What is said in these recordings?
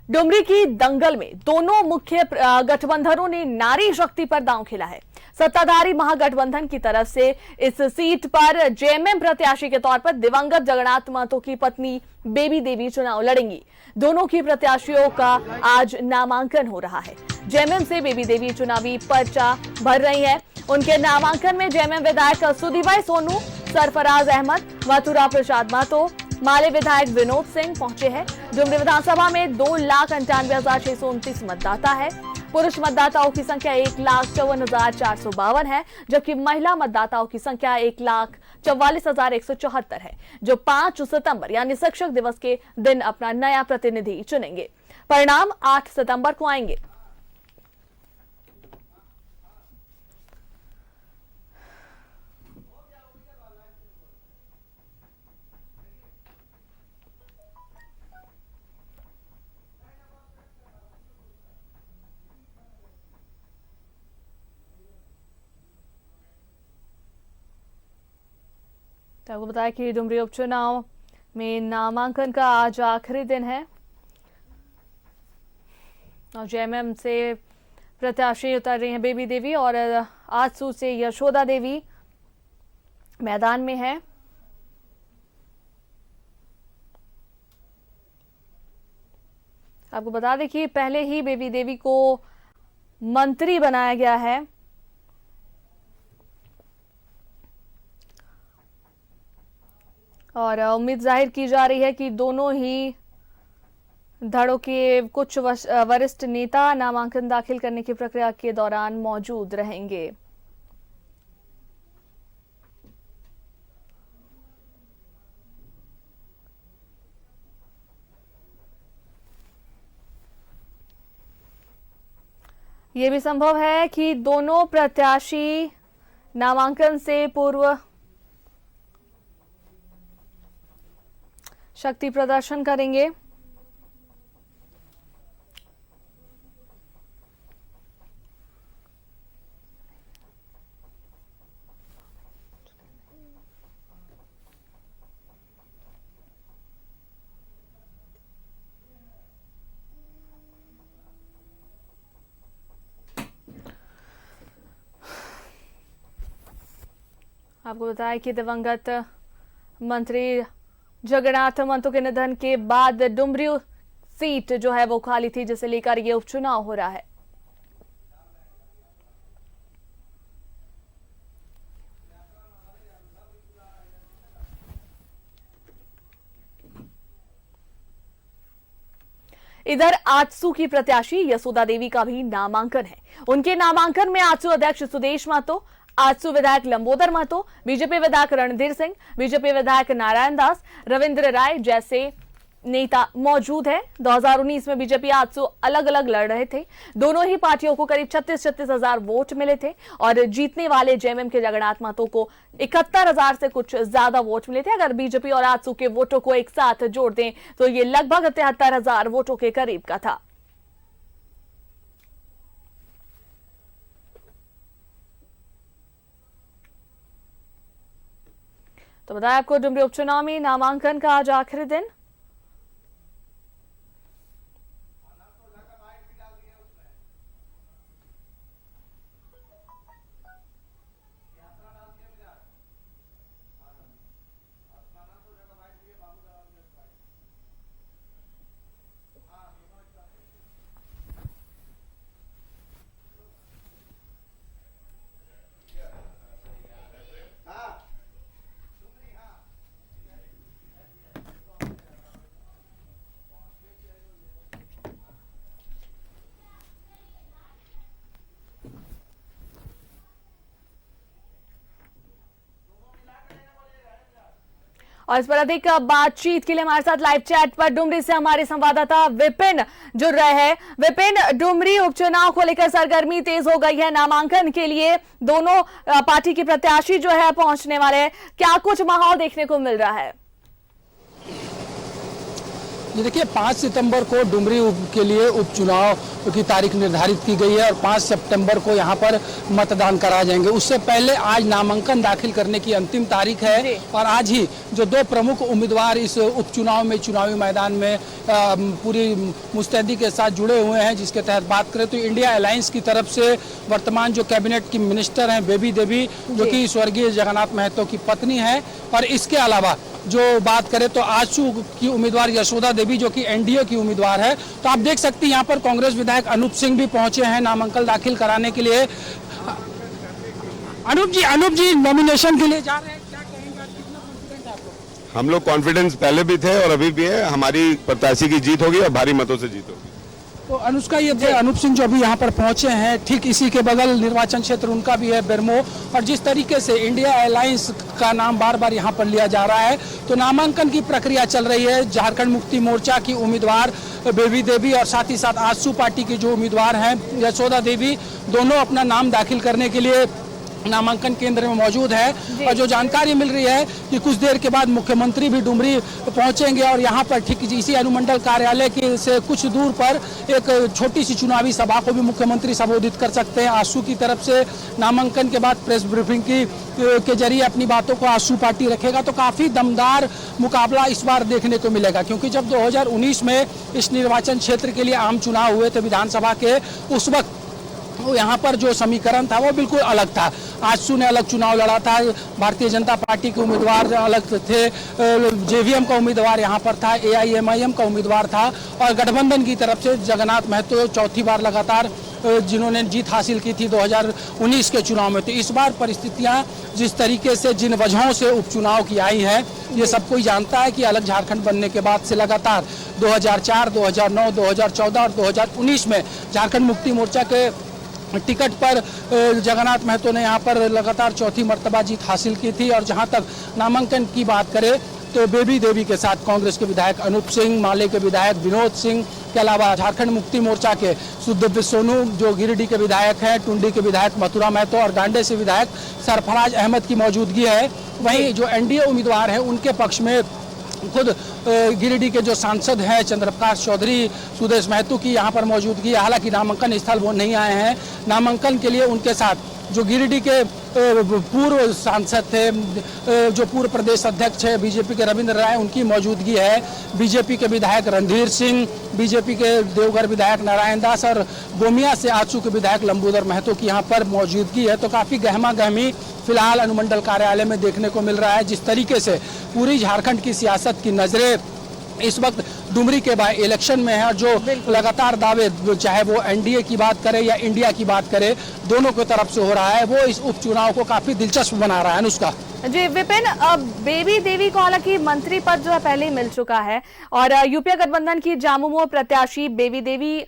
डुमरी की दंगल में दोनों मुख्य गठबंधनों ने नारी शक्ति पर दांव खेला है। सत्ताधारी महागठबंधन की तरफ से इस सीट पर जेएमएम प्रत्याशी के तौर पर दिवंगत जगन्नाथ महतो की पत्नी बेबी देवी चुनाव लड़ेंगी। दोनों की प्रत्याशियों का आज नामांकन हो रहा है। जेएमएम से बेबी देवी चुनावी पर्चा भर रही है। उनके नामांकन में जेएमएम विधायक सुधीभाई सोनू, सरफराज अहमद, मथुरा प्रसाद महतो, माले विधायक विनोद सिंह पहुंचे हैं। डुमरी विधानसभा में 2,98,629 मतदाता है। पुरुष मतदाताओं की संख्या 1,54,452 है, जबकि महिला मतदाताओं की संख्या 1,44,174 है, जो 5 सितंबर यानी शिक्षक दिवस के दिन अपना नया प्रतिनिधि चुनेंगे। परिणाम 8 सितंबर को आएंगे। तो आपको बताया कि डुमरी उपचुनाव में नामांकन का आज आखिरी दिन है और जेएमएम से प्रत्याशी उतर रही हैं बेबी देवी और आजसू से यशोदा देवी मैदान में है। आपको बता दें कि पहले ही बेबी देवी को मंत्री बनाया गया है और उम्मीद जाहिर की जा रही है कि दोनों ही धड़ों के कुछ वरिष्ठ नेता नामांकन दाखिल करने की प्रक्रिया के दौरान मौजूद रहेंगे। यह भी संभव है कि दोनों प्रत्याशी नामांकन से पूर्व शक्ति प्रदर्शन करेंगे। आपको बताया कि दिवंगत मंत्री जगन्नाथ महतो के निधन के बाद डुमरी सीट जो है वो खाली थी, जिसे लेकर ये उपचुनाव हो रहा है। इधर आजसू की प्रत्याशी यशोदा देवी का भी नामांकन है। उनके नामांकन में आजसू अध्यक्ष सुदेश महतो, आजसू विधायक लंबोदर महतो, बीजेपी विधायक रणधीर सिंह, बीजेपी विधायक नारायण दास, रविंद्र राय जैसे नेता मौजूद है। 2019 में बीजेपी आजसू अलग अलग लड़ रहे थे। दोनों ही पार्टियों को करीब 36 हजार वोट मिले थे और जीतने वाले जेएमएम के जगन्नाथ महतो को 71,000 से कुछ ज्यादा वोट मिले थे। अगर बीजेपी और आजसू के वोटों को एक साथ जोड़ दें तो ये लगभग 73,000 वोटों के करीब का था। तो बताया आपको डुमरी उपचुनाव में नामांकन का आज आखिरी दिन। और इस पर अधिक बातचीत के लिए हमारे साथ लाइव चैट पर डुमरी से हमारे संवाददाता विपिन जुड़ रहे हैं। विपिन, डुमरी उपचुनाव को लेकर सरगर्मी तेज हो गई है। नामांकन के लिए दोनों पार्टी के प्रत्याशी जो है पहुंचने वाले हैं। क्या कुछ माहौल देखने को मिल रहा है? ये देखिए 5 सितंबर को डुमरी के लिए उपचुनाव की तारीख निर्धारित की गई है और 5 सितंबर को यहाँ पर मतदान कराए जाएंगे। उससे पहले आज नामांकन दाखिल करने की अंतिम तारीख है और आज ही जो 2 प्रमुख उम्मीदवार इस उपचुनाव में चुनावी मैदान में पूरी मुस्तैदी के साथ जुड़े हुए हैं, जिसके तहत बात करें तो इंडिया अलायंस की तरफ से वर्तमान जो कैबिनेट की मिनिस्टर हैं बेबी देवी, जो कि स्वर्गीय जगन्नाथ महतो की पत्नी है, और इसके अलावा जो बात करें तो आजसू की उम्मीदवार यशोदा देवी जो कि एनडीए की उम्मीदवार है। तो आप देख सकते हैं यहाँ पर कांग्रेस विधायक अनूप सिंह भी पहुंचे हैं नामांकन दाखिल कराने के लिए। अनूप जी नॉमिनेशन के लिए जा रहे हैं, क्या कहेंगे, कितना कॉन्फिडेंट आप लोग? हम लोग कॉन्फिडेंस पहले भी थे और अभी भी है। हमारी प्रत्याशी की जीत होगी और भारी मतों से जीत होगी। तो अनुष्का, ये थे अनूप सिंह जो अभी यहाँ पर पहुंचे हैं। ठीक इसी के बगल निर्वाचन क्षेत्र उनका भी है बेरमो, और जिस तरीके से इंडिया अलायंस का नाम बार बार यहाँ पर लिया जा रहा है, तो नामांकन की प्रक्रिया चल रही है। झारखंड मुक्ति मोर्चा की उम्मीदवार बेबी देवी और साथ ही साथ आजसू पार्टी की जो उम्मीदवार हैं यशोदा देवी, दोनों अपना नाम दाखिल करने के लिए नामांकन केंद्र में मौजूद है। और जो जानकारी मिल रही है कि कुछ देर के बाद मुख्यमंत्री भी डुमरी पहुंचेंगे और यहां पर ठीक इसी अनुमंडल कार्यालय के से कुछ दूर पर एक छोटी सी चुनावी सभा को भी मुख्यमंत्री संबोधित कर सकते हैं। आजसू की तरफ से नामांकन के बाद प्रेस ब्रीफिंग के जरिए अपनी बातों को आजसू पार्टी रखेगा। तो काफी दमदार मुकाबला इस बार देखने को मिलेगा, क्योंकि जब 2019 में इस निर्वाचन क्षेत्र के लिए आम चुनाव हुए थे विधानसभा के, उस वक्त यहाँ पर जो समीकरण था वो बिल्कुल अलग था। आजसू ने अलग चुनाव लड़ा था, भारतीय जनता पार्टी के उम्मीदवार अलग थे, जेवीएम का उम्मीदवार यहाँ पर था, एआईएमआईएम का उम्मीदवार था, और गठबंधन की तरफ से जगन्नाथ महतो चौथी बार लगातार जिन्होंने जीत हासिल की थी 2019 के चुनाव में। तो इस बार परिस्थितियां जिस तरीके से जिन वजहों से उपचुनाव की आई है, ये सब कोई जानता है कि अलग झारखंड बनने के बाद से लगातार 2004, 2009, 2014 और 2019 में झारखंड मुक्ति मोर्चा के टिकट पर जगन्नाथ महतो ने यहाँ पर लगातार चौथी मर्तबा जीत हासिल की थी। और जहाँ तक नामांकन की बात करें तो बेबी देवी के साथ कांग्रेस के विधायक अनूप सिंह, माले के विधायक विनोद सिंह के अलावा झारखंड मुक्ति मोर्चा के सुदेव सोनू जो गिरिडीह के विधायक हैं, टुंडी के विधायक मथुरा महतो और गांडे से विधायक सरफराज अहमद की मौजूदगी है। वहीं जो एनडीए उम्मीदवार हैं उनके पक्ष में खुद गिरिडीह के जो सांसद हैं चंद्रप्रकाश चौधरी, सुदेश महतो की यहाँ पर मौजूदगी है। हालांकि नामांकन स्थल वो नहीं आए हैं, नामांकन के लिए उनके साथ जो गिरिडीह के पूर्व सांसद थे, जो पूर्व प्रदेश अध्यक्ष है बीजेपी के रविंद्र राय, उनकी मौजूदगी है। बीजेपी के विधायक रणधीर सिंह, बीजेपी के देवघर विधायक नारायण दास और गोमिया से आजसू के विधायक लंबोदर महतो की यहाँ पर मौजूदगी है। तो काफी गहमा गहमी फिलहाल अनुमंडल कार्यालय में देखने को मिल रहा है। जिस तरीके से पूरी झारखंड की सियासत की नजरें इस वक्त डुमरी के बाय इलेक्शन में है, और जो लगातार दावे चाहे वो एनडीए की बात करे या इंडिया की बात करे, दोनों की तरफ से हो रहा है, वो इस उपचुनाव को काफी दिलचस्प बना रहा है। अनुष्का जी विपिन, बेबी देवी को हालांकि मंत्री पद जो है पहले ही मिल चुका है, और यूपीए गठबंधन की झामुमो प्रत्याशी बेबी देवी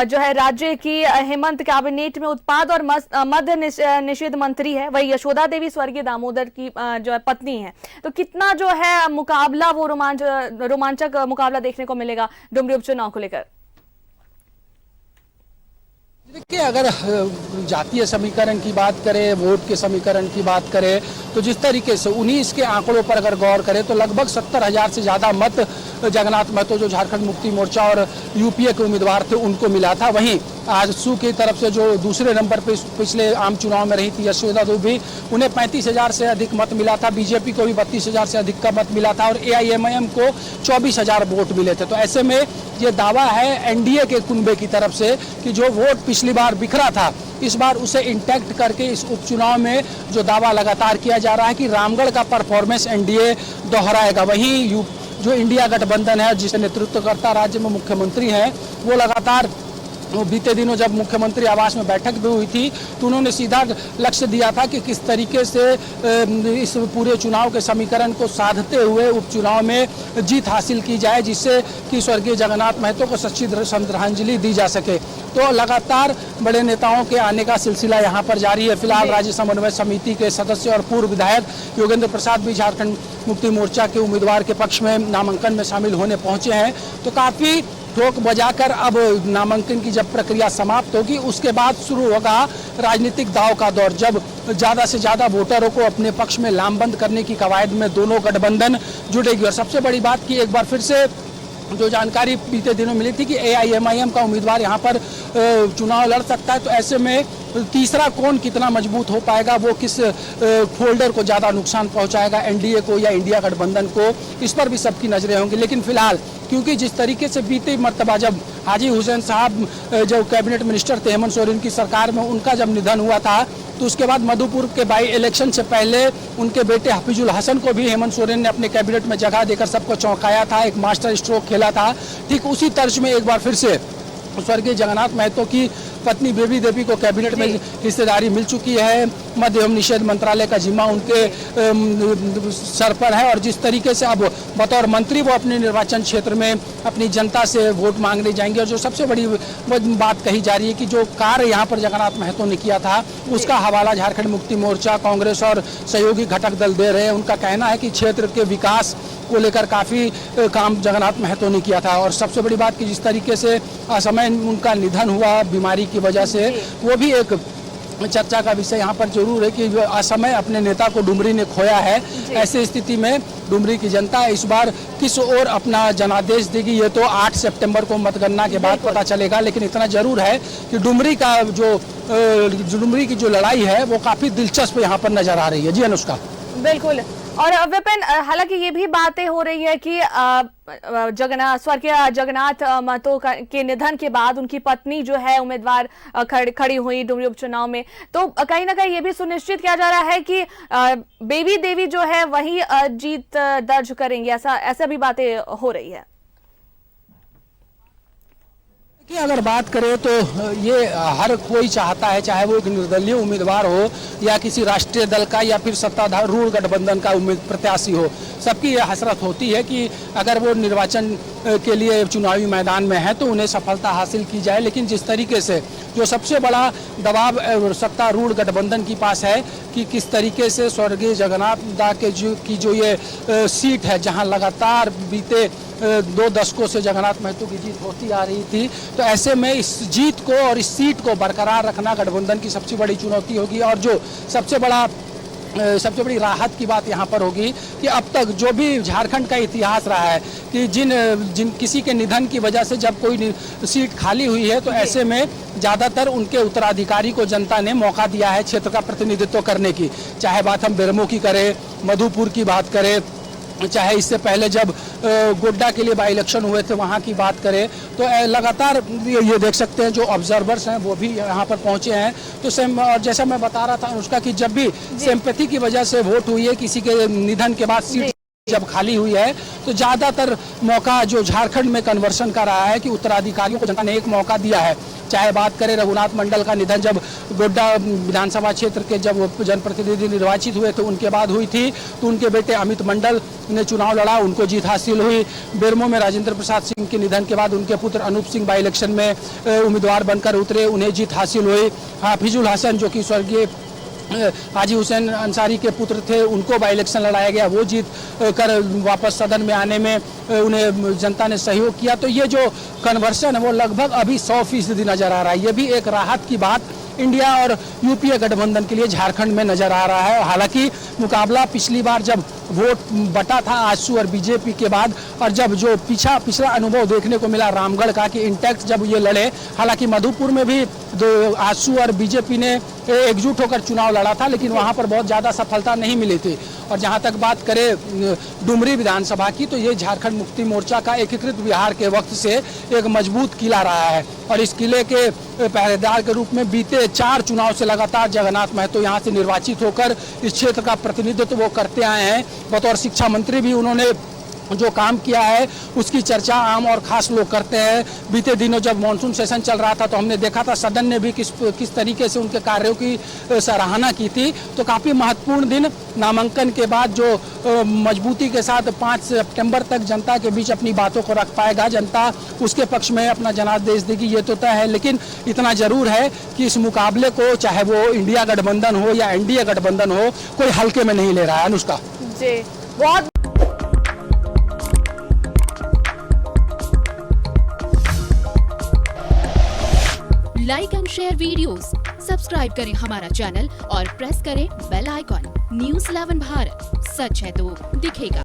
जो है राज्य की हेमंत कैबिनेट में उत्पाद और मद्य निषेध मंत्री है। वही यशोदा देवी स्वर्गीय दामोदर की जो है पत्नी है। तो कितना जो है मुकाबला वो रोमांचक मुकाबला देखने को मिलेगा डुमरी उपचुनाव को लेकर? देखिए, अगर जातीय समीकरण की बात करें, वोट के समीकरण की बात करें, तो जिस तरीके से 19 के आंकड़ों पर अगर गौर करें तो लगभग 70,000 से ज़्यादा मत जगन्नाथ महतो जो झारखंड मुक्ति मोर्चा और यूपीए के उम्मीदवार थे उनको मिला था। वहीं आजसू की तरफ से जो दूसरे नंबर पर पिछले आम चुनाव में रही थी यशोदा देवी, उन्हें 35,000 से अधिक मत मिला था। बीजेपी को भी 32,000 से अधिक का मत मिला था और एआईएमआईएम को 24,000 वोट मिले थे। तो ऐसे में ये दावा है एनडीए के कुनबे की तरफ से कि जो वोट पिछली बार बिखरा था, इस बार उसे इंटैक्ट करके इस उपचुनाव में जो दावा लगातार किया जा रहा है कि रामगढ़ का परफॉर्मेंस एनडीए दोहराएगा। वहीं जो इंडिया गठबंधन है जिसे नेतृत्वकर्ता राज्य में मुख्यमंत्री हैं, वो लगातार बीते दिनों जब मुख्यमंत्री आवास में बैठक भी हुई थी तो उन्होंने सीधा लक्ष्य दिया था कि किस तरीके से इस पूरे चुनाव के समीकरण को साधते हुए उपचुनाव में जीत हासिल की जाए, जिससे कि स्वर्गीय जगन्नाथ महतो को सच्ची श्रद्धांजलि दी जा सके। तो लगातार बड़े नेताओं के आने का सिलसिला यहाँ पर जारी है। फिलहाल राज्य समन्वय समिति के सदस्य और पूर्व विधायक योगेंद्र प्रसाद भी झारखंड मुक्ति मोर्चा के उम्मीदवार के पक्ष में नामांकन में शामिल होने पहुंचे हैं। तो काफी ठोक बजाकर अब नामांकन की जब प्रक्रिया समाप्त होगी उसके बाद शुरू होगा राजनीतिक दांव का दौर, जब ज़्यादा से ज़्यादा वोटरों को अपने पक्ष में लामबंद करने की कवायद में दोनों गठबंधन जुटेगी। और सबसे बड़ी बात कि एक बार फिर से जो जानकारी बीते दिनों मिली थी कि AIMIM का उम्मीदवार यहाँ पर चुनाव लड़ सकता है, तो ऐसे में तीसरा कौन कितना मजबूत हो पाएगा, वो किस फोल्डर को ज़्यादा नुकसान पहुंचाएगा, NDA को या इंडिया गठबंधन को, इस पर भी सबकी नज़रें होंगी। लेकिन फिलहाल क्योंकि जिस तरीके से बीते मरतबा जब हाजी हुसैन साहब जो कैबिनेट मिनिस्टर थे हेमंत सोरेन की सरकार में, उनका जब निधन हुआ था, तो उसके बाद मधुपुर के बाई इलेक्शन से पहले उनके बेटे हफीजुल हसन को भी हेमंत सोरेन ने अपने कैबिनेट में जगह देकर सबको चौंकाया था, एक मास्टर स्ट्रोक खेला था। ठीक उसी तर्ज में एक बार फिर से स्वर्गीय जगन्नाथ महतो की पत्नी बेबी देवी को कैबिनेट में हिस्सेदारी मिल चुकी है। मद्य एवं निषेध मंत्रालय का जिम्मा उनके सर पर है और जिस तरीके से अब बतौर मंत्री वो अपने निर्वाचन क्षेत्र में अपनी जनता से वोट मांगने जाएंगे। और जो सबसे बड़ी बात कही जा रही है कि जो कार्य यहाँ पर जगन्नाथ महतो ने किया था, उसका हवाला झारखंड मुक्ति मोर्चा, कांग्रेस और सहयोगी घटक दल दे रहे हैं। उनका कहना है कि क्षेत्र के विकास को लेकर काफ़ी काम जगन्नाथ महतो ने किया था। और सबसे बड़ी बात कि जिस तरीके से असमय उनका निधन हुआ बीमारी की वजह से, वो भी एक चर्चा का विषय यहाँ पर जरूर है कि असमय अपने नेता को डुमरी ने खोया है। ऐसी स्थिति में डुमरी की जनता इस बार किस ओर अपना जनादेश देगी, ये तो 8 सितंबर को मतगणना के बाद पता चलेगा। लेकिन इतना जरूर है कि डुमरी की जो लड़ाई है वो काफ़ी दिलचस्प यहाँ पर नजर आ रही है। जी अनुष्का। बिल्कुल। और विपिन, हालांकि ये भी बातें हो रही है कि स्वर्गीय जगन्नाथ महतो के निधन के बाद उनकी पत्नी जो है उम्मीदवार खड़ी हुई डुमरी उपचुनाव में, तो कहीं ना कहीं ये भी सुनिश्चित किया जा रहा है कि बेबी देवी जो है वही जीत दर्ज करेंगे, ऐसा भी बातें हो रही है। कि अगर बात करें तो ये हर कोई चाहता है, चाहे वो एक निर्दलीय उम्मीदवार हो या किसी राष्ट्रीय दल का या फिर सत्तारूढ़ गठबंधन का प्रत्याशी हो, सबकी ये हसरत होती है कि अगर वो निर्वाचन के लिए चुनावी मैदान में है तो उन्हें सफलता हासिल की जाए। लेकिन जिस तरीके से जो सबसे बड़ा दबाव सत्तारूढ़ गठबंधन के पास है कि किस तरीके से स्वर्गीय जगन्नाथ दा के जो ये सीट है, जहां लगातार बीते 2 दशकों से जगन्नाथ महतो की जीत होती आ रही थी, तो ऐसे में इस जीत को और इस सीट को बरकरार रखना गठबंधन की सबसे बड़ी चुनौती होगी। और जो सबसे बड़ी राहत की बात यहाँ पर होगी कि अब तक जो भी झारखंड का इतिहास रहा है कि जिन किसी के निधन की वजह से जब कोई सीट खाली हुई है, तो ऐसे में ज़्यादातर उनके उत्तराधिकारी को जनता ने मौका दिया है क्षेत्र का प्रतिनिधित्व करने की। चाहे बात हम बेरमो की करें, मधुपुर की बात करें, चाहे इससे पहले जब गोड्डा के लिए बाई इलेक्शन हुए थे वहाँ की बात करें, तो लगातार ये देख सकते हैं जो ऑब्जर्वर्स हैं वो भी यहाँ पर पहुँचे हैं। तो और जैसा मैं बता रहा था अनुष्का कि जब भी सिंपैथी की वजह से वोट हुई है, किसी के निधन के बाद सीट जब खाली हुई है, तो ज़्यादातर मौका जो झारखंड में कन्वर्सन का रहा है कि उत्तराधिकारियों को जनता ने एक मौका दिया है। चाहे बात करें रघुनाथ मंडल का निधन जब गोड्डा विधानसभा क्षेत्र के जब जनप्रतिनिधि निर्वाचित हुए तो उनके बाद हुई थी, तो उनके बेटे अमित मंडल ने चुनाव लड़ा, उनको जीत हासिल हुई। बेरमो में राजेंद्र प्रसाद सिंह के निधन के बाद उनके पुत्र अनूप सिंह बाई इलेक्शन में उम्मीदवार बनकर उतरे, उन्हें जीत हासिल हुई। हफीजुल हसन जो कि स्वर्गीय हाजी हुसैन अंसारी के पुत्र थे, उनको बाई इलेक्शन लड़ाया गया, वो जीत कर वापस सदन में आने में उन्हें जनता ने सहयोग किया। तो ये जो कन्वर्सन है वो लगभग अभी 100% नजर आ रहा है। ये भी एक राहत की बात इंडिया और यूपीए गठबंधन के लिए झारखंड में नजर आ रहा है। हालांकि मुकाबला पिछली बार जब वोट बटा था आजसू और बीजेपी के बाद, और जब जो पिछला अनुभव देखने को मिला रामगढ़ का कि इंटैक्ट जब ये लड़े, हालांकि मधुपुर में भी आजसू और बीजेपी ने एकजुट होकर चुनाव लड़ा था, लेकिन वहां पर बहुत ज़्यादा सफलता नहीं मिली थी। और जहां तक बात करें डुमरी विधानसभा की, तो ये झारखंड मुक्ति मोर्चा का एकीकृत बिहार के वक्त से एक मजबूत किला रहा है और इस किले के पहरेदार के रूप में बीते 4 चुनाव से लगातार जगन्नाथ महतो यहाँ से निर्वाचित होकर इस क्षेत्र का प्रतिनिधित्व वो करते आए हैं। बतौर शिक्षा मंत्री भी उन्होंने जो काम किया है उसकी चर्चा आम और खास लोग करते हैं। बीते दिनों जब मॉनसून सेशन चल रहा था तो हमने देखा था सदन ने भी किस तरीके से उनके कार्यों की सराहना की थी। तो काफ़ी महत्वपूर्ण दिन, नामांकन के बाद जो मजबूती के साथ 5 सितंबर तक जनता के बीच अपनी बातों को रख पाएगा, जनता उसके पक्ष में अपना जनादेश देगी, ये तो तय है। लेकिन इतना जरूर है कि इस मुकाबले को चाहे वो इंडिया गठबंधन हो या एनडीए गठबंधन हो, कोई हल्के में नहीं ले रहा है। अनुष्का जी, बहुत like and share videos, subscribe करें हमारा चैनल और प्रेस करें बेल आइकॉन। न्यूज़ 11 भारत, सच है तो दिखेगा।